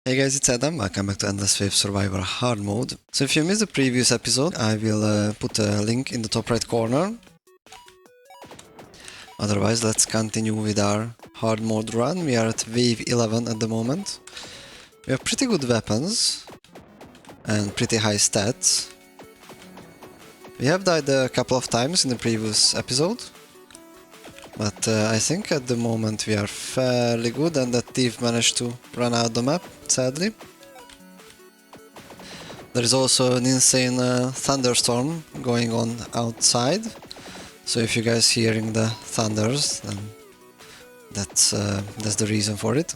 Hey guys, it's Adam. Welcome back to Endless Wave Survivor Hard Mode. So if you missed the previous episode, I will put a link in the top right corner. Otherwise, let's continue with our hard mode run. We are at wave 11 at the moment. We have pretty good weapons and pretty high stats. We have died a couple of times in the previous episode, but I think at the moment we are fairly good, and that thief managed to run out the map, sadly. There is also an insane thunderstorm going on outside, so if you guys hearing the thunders, then that's the reason for it.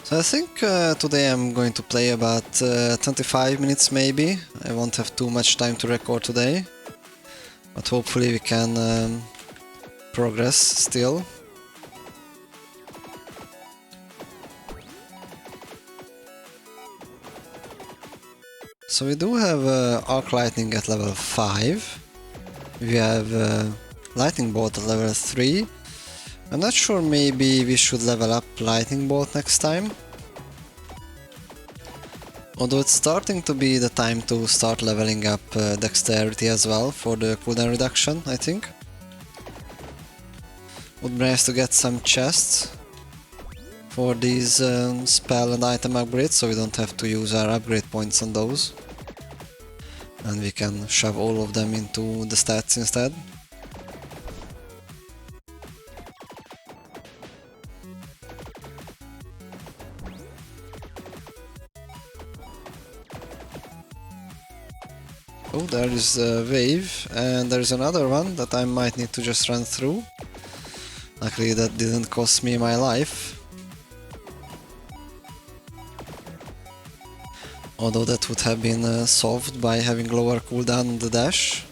So I think today I'm going to play about 25 minutes maybe. I won't have too much time to record today, but hopefully we can progress still. So we do have arc lightning at level 5. We have lightning bolt at level 3. I'm not sure, maybe we should level up lightning bolt next time. Although it's starting to be the time to start leveling up dexterity as well for the cooldown reduction, I think. Would be nice to get some chests for these spell and item upgrades, so we don't have to use our upgrade points on those. And we can shove all of them into the stats instead. Oh, there is a wave, and there is another one that I might need to just run through. Luckily that didn't cost me my life. Although that would have been solved by having lower cooldown on the dash.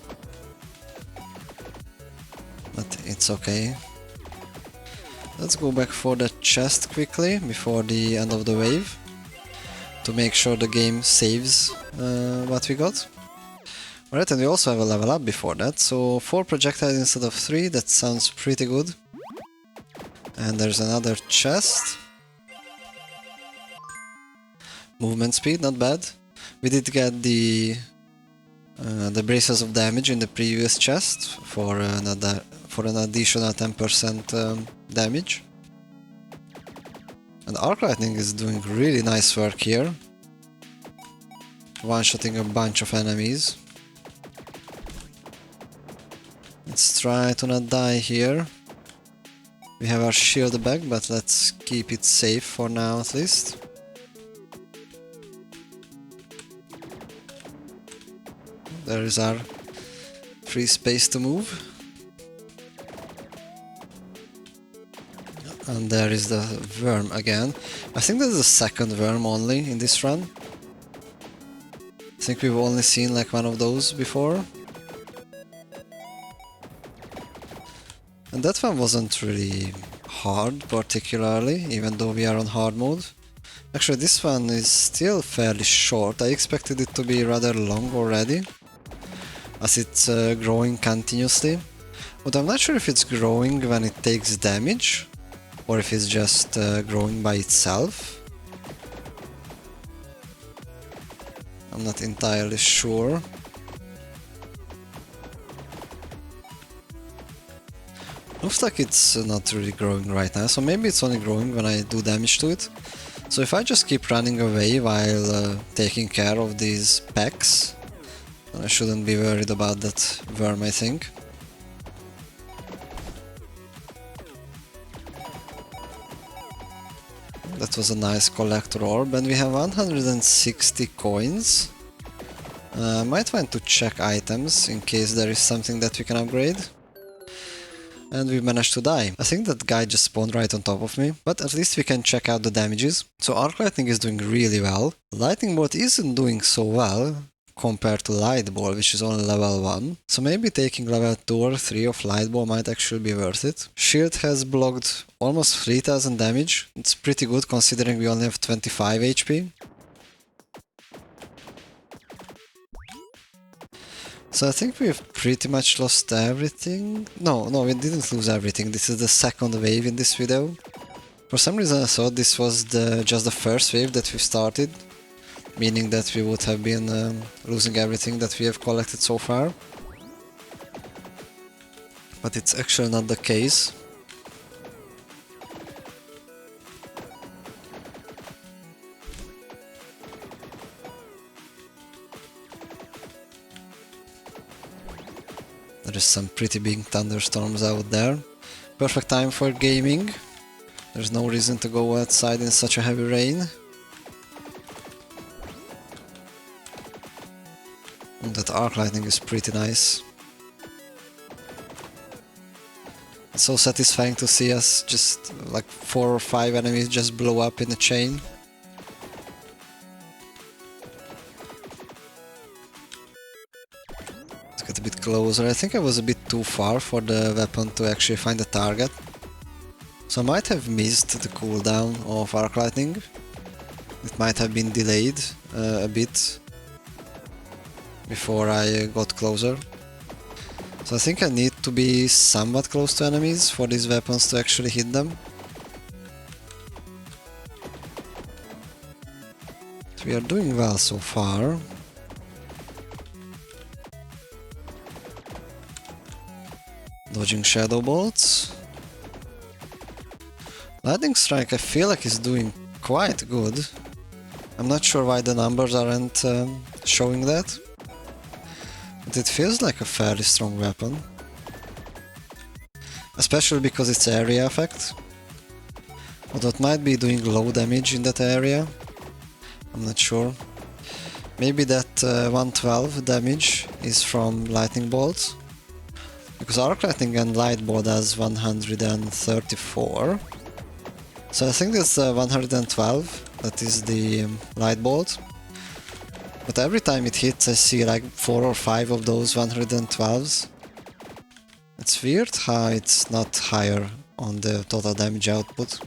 But it's okay. Let's go back for the chest quickly before the end of the wave, to make sure the game saves what we got. Alright, and we also have a level up before that, so 4 projectiles instead of 3, that sounds pretty good. And there's another chest. Movement speed, not bad. We did get the braces of damage in the previous chest for an additional 10% damage. And arc lightning is doing really nice work here, one-shotting a bunch of enemies. Let's try to not die here. We have our shield back, but let's keep it safe for now at least. There is our free space to move. And there is the worm again. I think there's a second worm only in this run. I think we've only seen like one of those before. And that one wasn't really hard particularly, even though we are on hard mode. Actually, this one is still fairly short. I expected it to be rather long already, as it's growing continuously. But I'm not sure if it's growing when it takes damage, or if it's just growing by itself. I'm not entirely sure. Looks like it's not really growing right now, so maybe it's only growing when I do damage to it. So if I just keep running away while taking care of these packs, then I shouldn't be worried about that worm, I think. That was a nice collector orb, and we have 160 coins. Might want to check items in case there is something that we can upgrade. And we managed to die. I think that guy just spawned right on top of me, but at least we can check out the damages. So arc lightning is doing really well. Lightning bolt isn't doing so well compared to light ball, which is only level 1. So maybe taking level 2 or 3 of light ball might actually be worth it. Shield has blocked almost 3000 damage. It's pretty good considering we only have 25 HP. So I think we've pretty much lost everything. No, we didn't lose everything. This is the second wave in this video. For some reason I thought this was just the first wave that we started, meaning that we would have been losing everything that we have collected so far. But it's actually not the case. There is some pretty big thunderstorms out there. Perfect time for gaming. There's no reason to go outside in such a heavy rain. And that arc lightning is pretty nice. It's so satisfying to see us just like 4 or 5 enemies just blow up in a chain. Let's get a bit closer. I think I was a bit too far for the weapon to actually find the target. So I might have missed the cooldown of arc lightning. It might have been delayed a bit before I got closer. So I think I need to be somewhat close to enemies for these weapons to actually hit them. So we are doing well so far. Dodging shadow bolts. Lightning strike I feel like is doing quite good. I'm not sure why the numbers aren't showing that. But it feels like a fairly strong weapon. Especially because it's area effect. Although it might be doing low damage in that area. I'm not sure. Maybe that 112 damage is from lightning bolts. Because arc lightning and light bolt does 134. So I think that's 112, that is the light bolt. But every time it hits I see like 4 or 5 of those 112s. It's weird how it's not higher on the total damage output.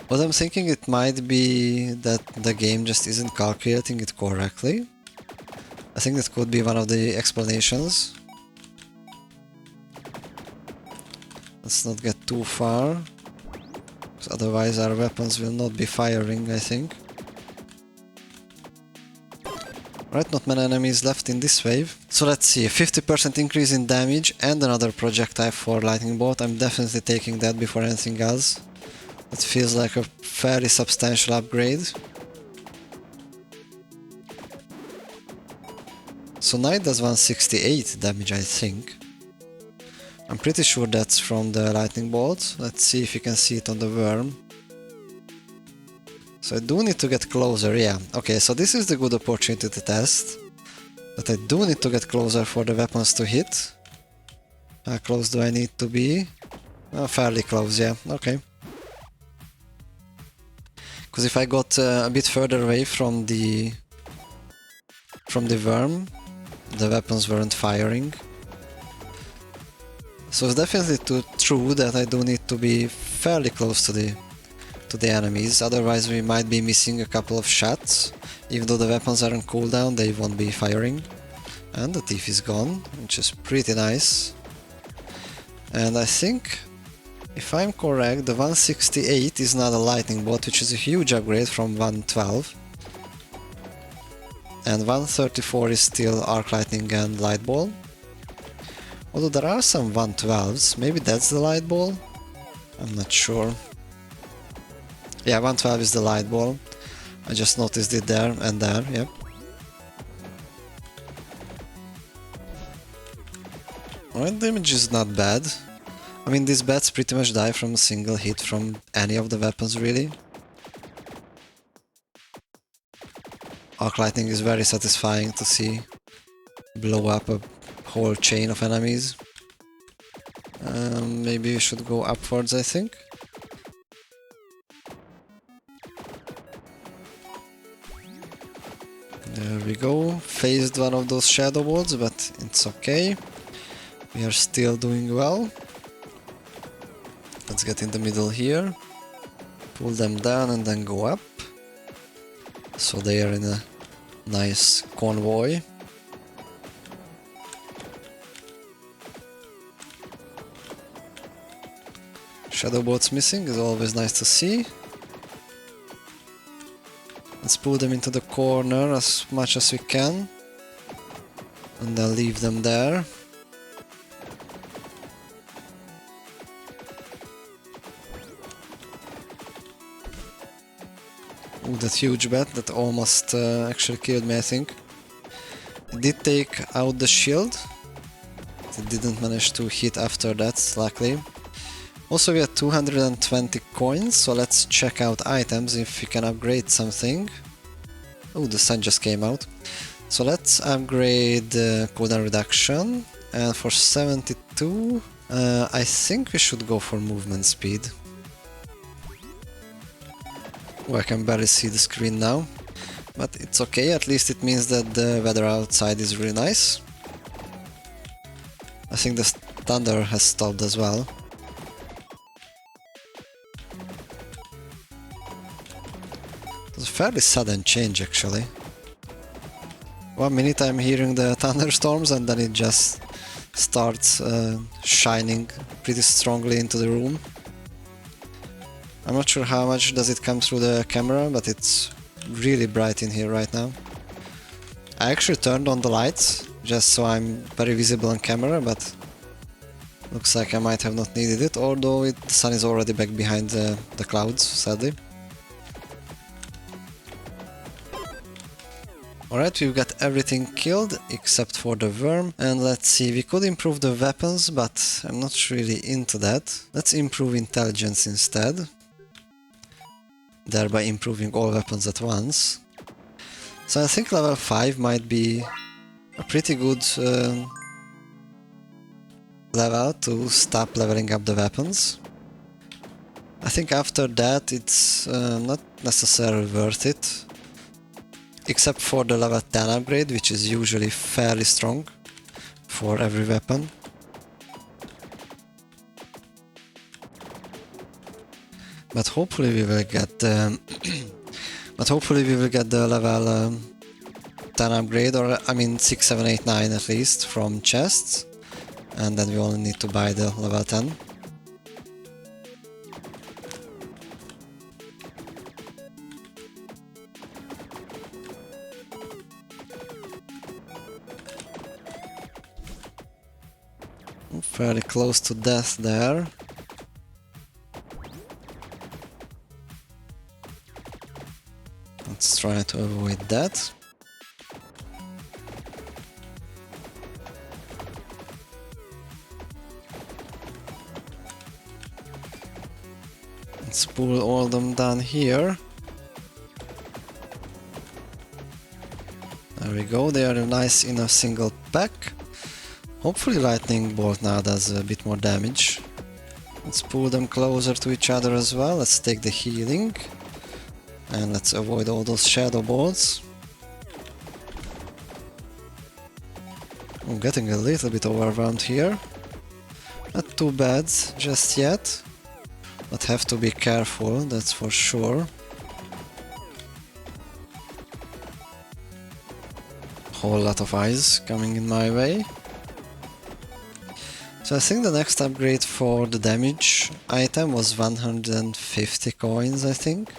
But I'm thinking it might be that the game just isn't calculating it correctly. I think that could be one of the explanations. Let's not get too far, because otherwise our weapons will not be firing, I think. Right, not many enemies left in this wave. So let's see, a 50% increase in damage and another projectile for lightning bolt. I'm definitely taking that before anything else. It feels like a fairly substantial upgrade. So Knight does 168 damage, I think. I'm pretty sure that's from the lightning bolt. Let's see if you can see it on the worm. So I do need to get closer, yeah. Okay, so this is the good opportunity to test. But I do need to get closer for the weapons to hit. How close do I need to be? Fairly close, yeah, okay. Because if I got a bit further away from the worm, the weapons weren't firing. So it's definitely true that I do need to be fairly close to the enemies, otherwise we might be missing a couple of shots. Even though the weapons are on cooldown, they won't be firing. And the thief is gone, which is pretty nice. And I think, if I'm correct, the 168 is not a lightning bolt, which is a huge upgrade from 112. And 134 is still arc lightning and light ball. Although there are some 112s, maybe that's the light ball? I'm not sure. Yeah, 112 is the light ball. I just noticed it there and there, yep. Alright, damage is not bad. I mean, these bats pretty much die from a single hit from any of the weapons, really. Arc lightning is very satisfying to see blow up a whole chain of enemies. Maybe we should go upwards, I think. There we go. Phased one of those shadow bolts, but it's okay. We are still doing well. Let's get in the middle here. Pull them down and then go up. So they are in a nice convoy. Shadow bolts missing is always nice to see. Let's pull them into the corner as much as we can. And then leave them there. Ooh, that huge bat that almost actually killed me, I think. It did take out the shield. It didn't manage to hit after that, luckily. Also, we had 220 coins, so let's check out items if we can upgrade something. Oh, the sun just came out. So let's upgrade cooldown reduction, and for 72, I think we should go for movement speed. Oh, I can barely see the screen now, but it's okay, at least it means that the weather outside is really nice. I think the thunder has stopped as well. It was a fairly sudden change actually. 1 minute I'm hearing the thunderstorms and then it just starts shining pretty strongly into the room. I'm not sure how much does it come through the camera, but it's really bright in here right now. I actually turned on the lights just so I'm very visible on camera, but looks like I might have not needed it, although the sun is already back behind the clouds, sadly. Alright, we've got everything killed except for the worm, and let's see, we could improve the weapons, but I'm not really into that. Let's improve intelligence instead, thereby improving all weapons at once. So I think level 5 might be a pretty good level to stop leveling up the weapons. I think after that it's not necessarily worth it, except for the level 10 upgrade, which is usually fairly strong for every weapon. But hopefully we will get the level 10 upgrade, or I mean 6, 7, 8, 9 at least, from chests, and then we only need to buy the level 10. Fairly close to death there. Let's try to avoid that. Let's pull all of them down here. There we go, they are nice in a single pack. Hopefully lightning bolt now does a bit more damage. Let's pull them closer to each other as well. Let's take the healing. And let's avoid all those shadow bolts. I'm getting a little bit overwhelmed here. Not too bad just yet. But have to be careful, that's for sure. Whole lot of eyes coming in my way. So I think the next upgrade for the damage item was 150 coins, I think.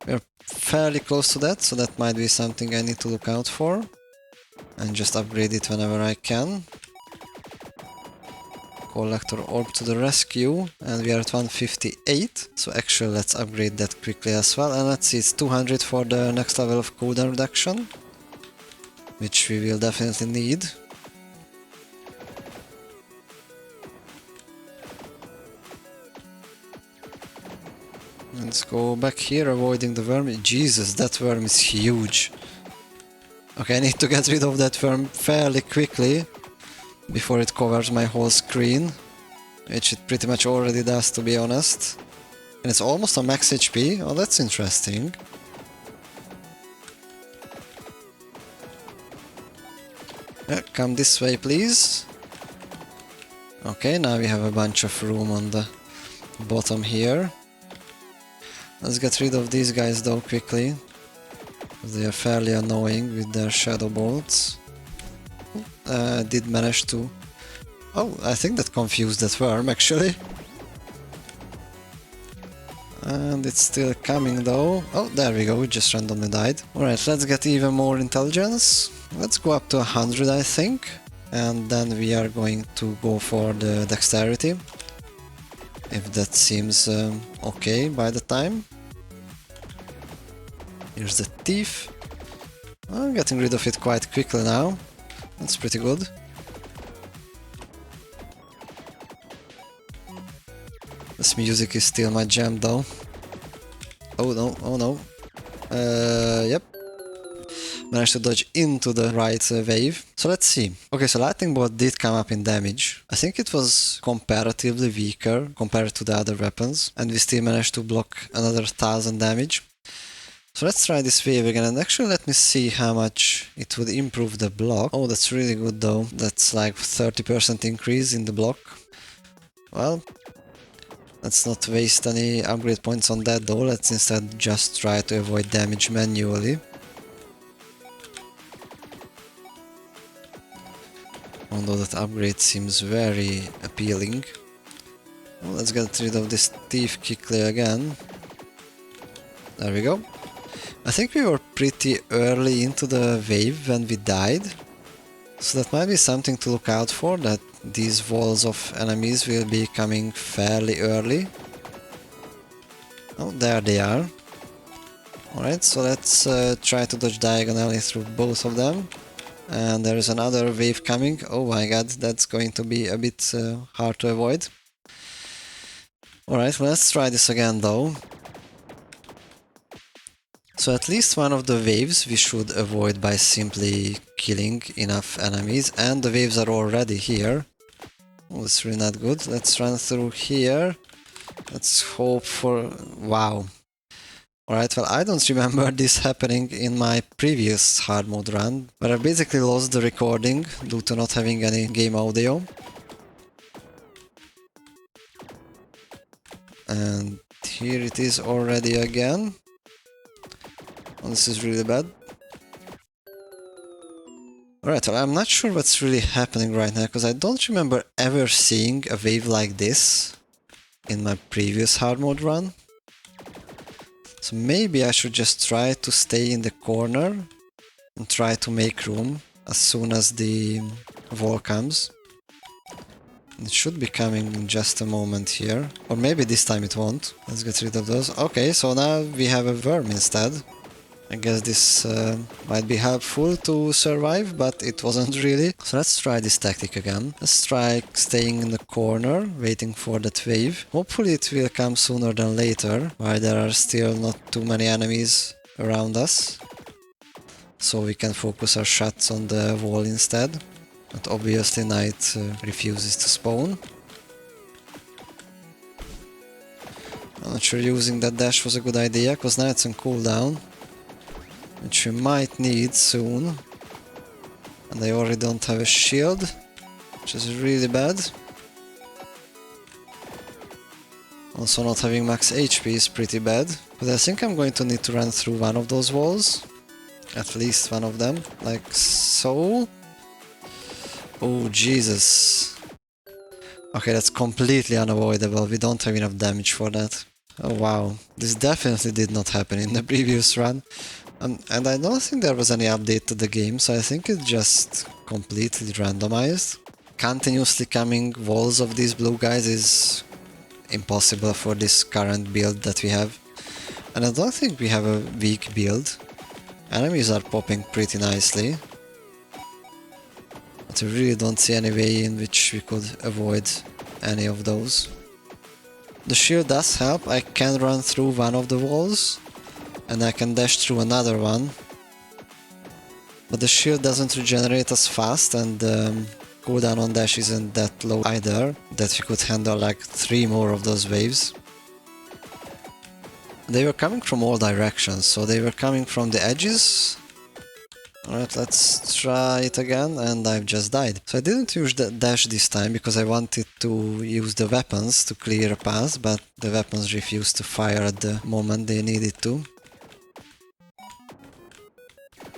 We're fairly close to that, so that might be something I need to look out for. And just upgrade it whenever I can. Collector orb to the rescue, and we are at 158, so actually let's upgrade that quickly as well. And let's see, it's 200 for the next level of cooldown reduction, which we will definitely need. Let's go back here, avoiding the worm. Jesus, that worm is huge. Okay, I need to get rid of that worm fairly quickly before it covers my whole screen, which it pretty much already does, to be honest. And it's almost on max HP. Oh, that's interesting. Yeah, come this way, please. Okay, now we have a bunch of room on the bottom here. Let's get rid of these guys though quickly, because they are fairly annoying with their shadow bolts. Did manage to... Oh, I think that confused that worm actually. And it's still coming though. Oh, there we go, it just randomly died. Alright, let's get even more intelligence. Let's go up to 100, I think. And then we are going to go for the dexterity. If that seems okay by the time. Here's the thief. I'm getting rid of it quite quickly now. That's pretty good. This music is still my jam though. Oh no, oh no. Yep. Managed to dodge into the right wave. So let's see. Okay, so lightning bolt did come up in damage. I think it was comparatively weaker compared to the other weapons. And we still managed to block another 1000 damage. So let's try this wave again, and actually let me see how much it would improve the block. Oh, that's really good though. That's like 30% increase in the block. Well, let's not waste any upgrade points on that though. Let's instead just try to avoid damage manually. Although that upgrade seems very appealing. Well, let's get rid of this thief quickly again. There we go. I think we were pretty early into the wave when we died, so that might be something to look out for, that these walls of enemies will be coming fairly early. Oh, there they are. Alright, so let's try to dodge diagonally through both of them. And there is another wave coming. Oh my god, that's going to be a bit hard to avoid. Alright, well, let's try this again though. So at least one of the waves we should avoid by simply killing enough enemies, and the waves are already here. Oh, that's really not good. Let's run through here. Let's hope for... wow. Alright, well, I don't remember this happening in my previous hard mode run, but I basically lost the recording due to not having any game audio. And here it is already again. Oh, this is really bad. Alright, well, I'm not sure what's really happening right now, because I don't remember ever seeing a wave like this in my previous hard mode run. So maybe I should just try to stay in the corner and try to make room as soon as the wall comes. It should be coming in just a moment here. Or maybe this time it won't. Let's get rid of those. Okay, so now we have a worm instead. I guess this might be helpful to survive, but it wasn't really. So let's try this tactic again. Let's try staying in the corner, waiting for that wave. Hopefully it will come sooner than later, while there are still not too many enemies around us. So we can focus our shots on the wall instead. But obviously night refuses to spawn. I'm not sure using that dash was a good idea, because now it's on cooldown, which we might need soon. And I already don't have a shield, which is really bad. Also, not having max HP is pretty bad. But I think I'm going to need to run through one of those walls. At least one of them, like so. Oh Jesus. Okay, that's completely unavoidable. We don't have enough damage for that. Oh wow, this definitely did not happen in the previous run. And I don't think there was any update to the game, so I think it's just completely randomized. Continuously coming walls of these blue guys is impossible for this current build that we have. And I don't think we have a weak build. Enemies are popping pretty nicely. But I really don't see any way in which we could avoid any of those. The shield does help. I can run through one of the walls. And I can dash through another one. But the shield doesn't regenerate as fast, and cooldown on dash isn't that low either, that we could handle like 3 more of those waves. They were coming from all directions, so they were coming from the edges. Alright, let's try it again, and I've just died. So I didn't use the dash this time because I wanted to use the weapons to clear a path, but the weapons refused to fire at the moment they needed to.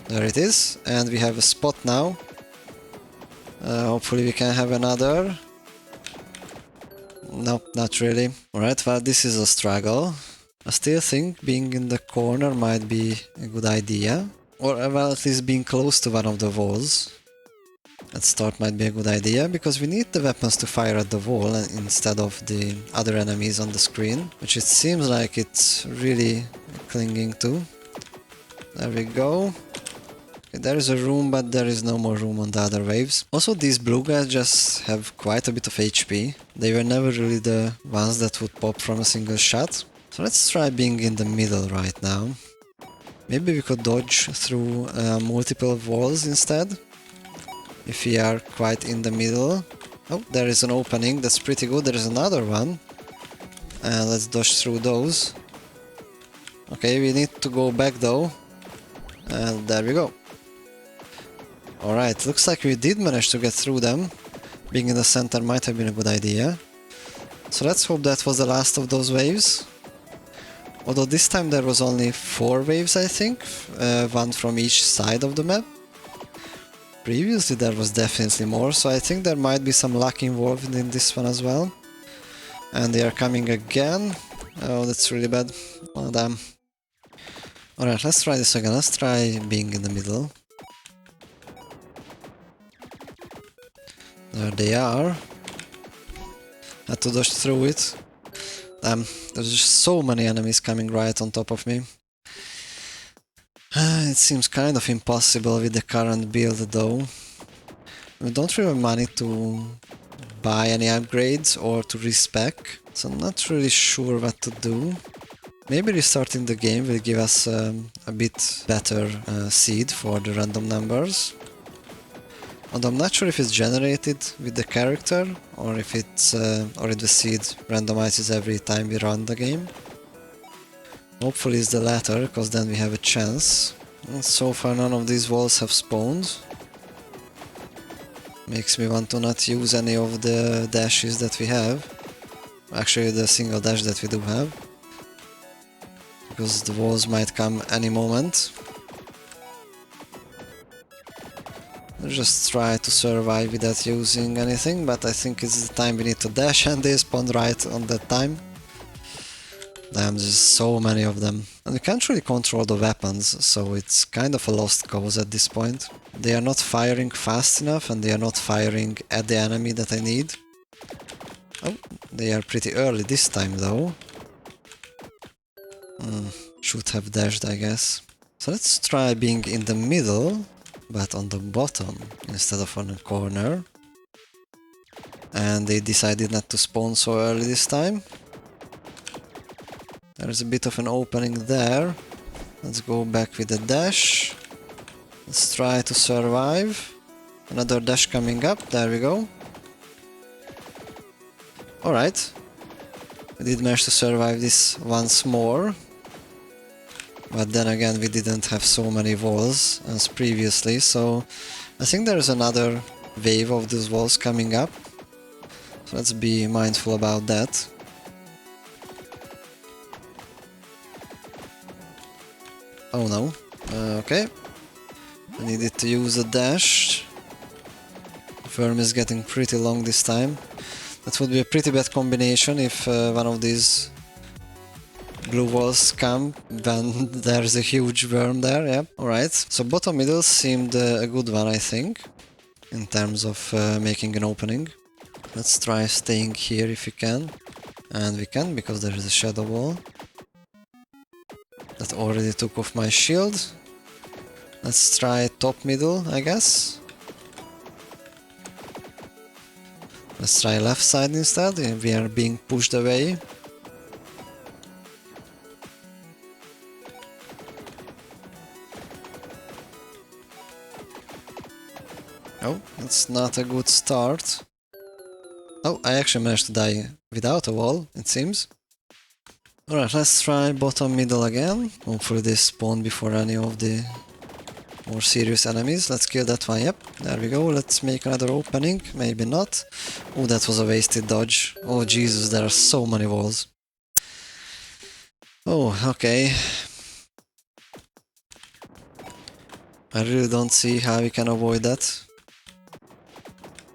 There it is, and we have a spot now. Hopefully we can have another. Nope, not really. Alright, well, this is a struggle. I still think being in the corner might be a good idea. Or well, at least being close to one of the walls. At start might be a good idea, because we need the weapons to fire at the wall instead of the other enemies on the screen, which it seems like it's really clinging to. There we go. Okay, there is a room, but there is no more room on the other waves. Also, these blue guys just have quite a bit of HP. They were never really the ones that would pop from a single shot. So let's try being in the middle right now. Maybe we could dodge through multiple walls instead, if we are quite in the middle. Oh, there is an opening, that's pretty good. There is another one. And let's dodge through those. Okay, we need to go back though. And there we go. Alright, looks like we did manage to get through them. Being in the center might have been a good idea. So let's hope that was the last of those waves. Although this time there was only 4 waves, I think. One from each side of the map. Previously there was definitely more, so I think there might be some luck involved in this one as well. And they are coming again. Oh, that's really bad. Oh, damn. Alright, let's try this again. Let's try being in the middle. There they are. Had to dodge through it. Damn, there's just so many enemies coming right on top of me. It seems kind of impossible with the current build though. We don't really have money to buy any upgrades or to respec, so I'm not really sure what to do. Maybe restarting the game will give us a bit better seed for the random numbers. Although I'm not sure if it's generated with the character or if it's or if the seed randomizes every time we run the game. Hopefully it's the latter, because then we have a chance. And so far none of these walls have spawned. Makes me want to not use any of the dashes that we have. Actually the single dash that we do have. Because the walls might come any moment. I'll just try to survive without using anything, but I think it's the time we need to dash, and they spawn right on that time. Damn, there's so many of them. And we can't really control the weapons, so it's kind of a lost cause at this point. They are not firing fast enough, and they are not firing at the enemy that I need. Oh, they are pretty early this time though. Should have dashed, I guess. So let's try being in the middle, but on the bottom instead of on the corner. And they decided not to spawn so early this time. There's a bit of an opening there. Let's go back with a dash. Let's try to survive. Another dash coming up, there we go. Alright. We did manage to survive this once more. But then again we didn't have so many walls as previously, so I think there's another wave of these walls coming up. So let's be mindful about that. Oh no. Okay. I needed to use a dash. The firm is getting pretty long this time. That would be a pretty bad combination if one of these blue walls come, then there's a huge worm there, yeah. Alright, so bottom middle seemed a good one, I think, in terms of making an opening. Let's try staying here if we can. And we can, because there is a shadow wall. That already took off my shield. Let's try top middle, I guess. Let's try left side instead, we are being pushed away. Oh, that's not a good start. Oh, I actually managed to die without a wall, it seems. Alright, let's try bottom middle again. Hopefully they spawn before any of the more serious enemies. Let's kill that one, yep. There we go, let's make another opening. Maybe not. Oh, that was a wasted dodge. Oh Jesus, there are so many walls. Oh, okay. I really don't see how we can avoid that.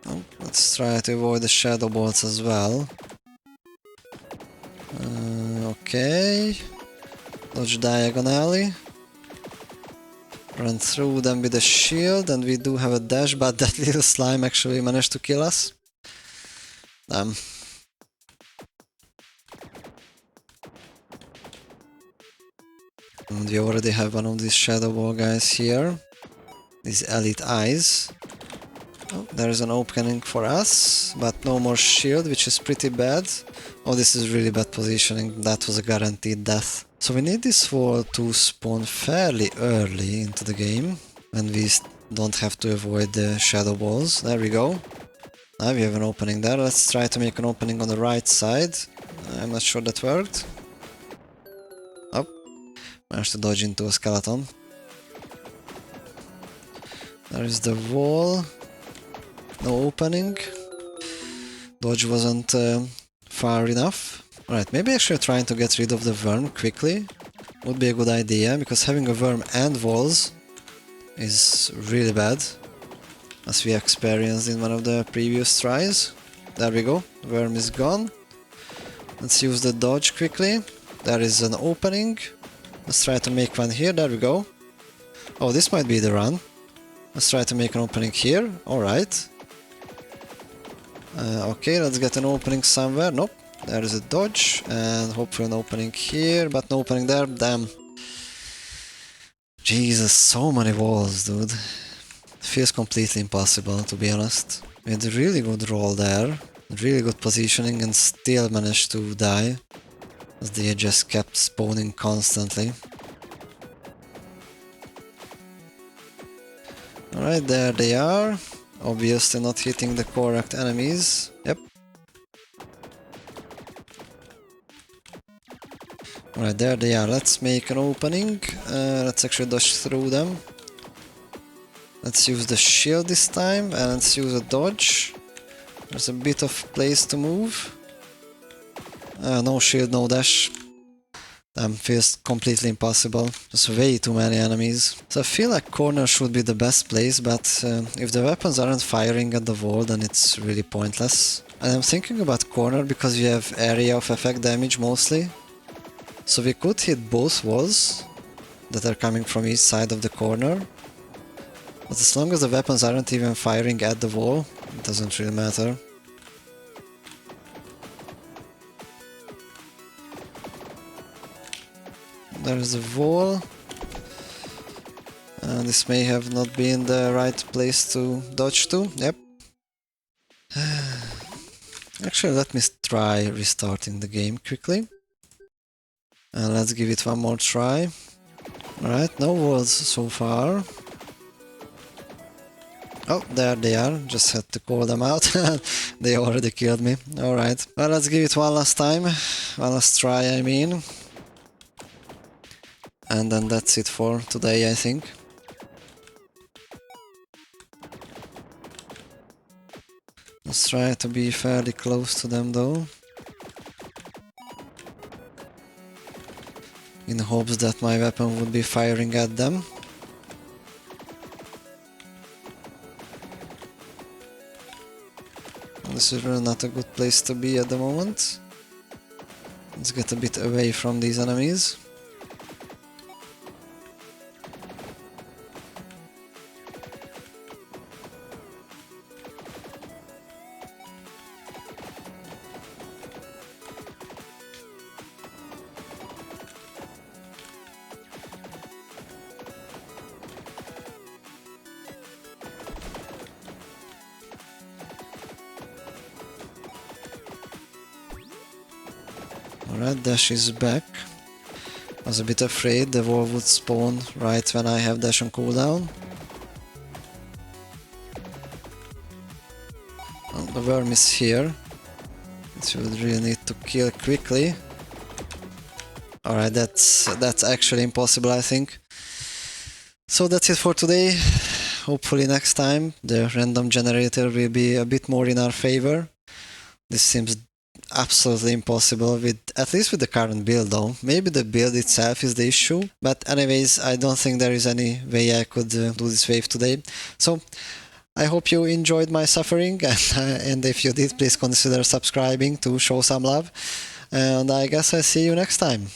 Oh, let's try to avoid the shadow bolts as well. Okay. Dodge diagonally. Run through them with a shield, and we do have a dash, but that little slime actually managed to kill us. Damn. And we already have one of these shadow ball guys here. These elite eyes. Oh, there is an opening for us, but no more shield, which is pretty bad. Oh, this is really bad positioning. That was a guaranteed death. So we need this wall to spawn fairly early into the game, and we don't have to avoid the shadow balls. There we go. Now we have an opening there. Let's try to make an opening on the right side. I'm not sure that worked. Oh, managed to dodge into a skeleton. There is the wall. No opening. Dodge wasn't far enough. Alright, maybe actually trying to get rid of the worm quickly would be a good idea, because having a worm and walls is really bad, as we experienced in one of the previous tries. There we go, the worm is gone. Let's use the dodge quickly. There is an opening. Let's try to make one here. There we go. Oh, this might be the run. Let's try to make an opening here. Alright. Okay, let's get an opening somewhere. Nope. There is a dodge, and hopefully an opening here, but no opening there. Damn. Jesus, so many walls, dude. It feels completely impossible, to be honest. We had a really good roll there, really good positioning, and still managed to die, as they just kept spawning constantly. Alright, there they are. Obviously not hitting the correct enemies. Yep. Alright, there they are. Let's make an opening. Let's actually dodge through them. Let's use the shield this time, and let's use a dodge. There's a bit of place to move. No shield, no dash. Damn, feels completely impossible. There's way too many enemies. So I feel like corner should be the best place, but if the weapons aren't firing at the wall, then it's really pointless. And I'm thinking about corner because we have area of effect damage mostly. So we could hit both walls that are coming from each side of the corner. But as long as the weapons aren't even firing at the wall, it doesn't really matter. There's the wall. This may have not been the right place to dodge to. Yep. Actually, let me try restarting the game quickly. And let's give it one more try. Alright, no walls so far. Oh, there they are. Just had to call them out. They already killed me. Alright. Well, let's give it one last time. One last try, I mean. And then that's it for today, I think. Let's try to be fairly close to them though. In hopes that my weapon would be firing at them. This is really not a good place to be at the moment. Let's get a bit away from these enemies. Alright, dash is back. I was a bit afraid the wall would spawn right when I have dash on cooldown. Oh, the worm is here. It would really need to kill quickly. Alright, that's actually impossible, I think. So that's it for today. Hopefully next time the random generator will be a bit more in our favor. This seems absolutely impossible, with at least with the current build though. Maybe the build itself is the issue, but anyways, I don't think there is any way I could do this wave today. So I hope you enjoyed my suffering, and if you did, please consider subscribing to show some love, and I guess I'll see you next time.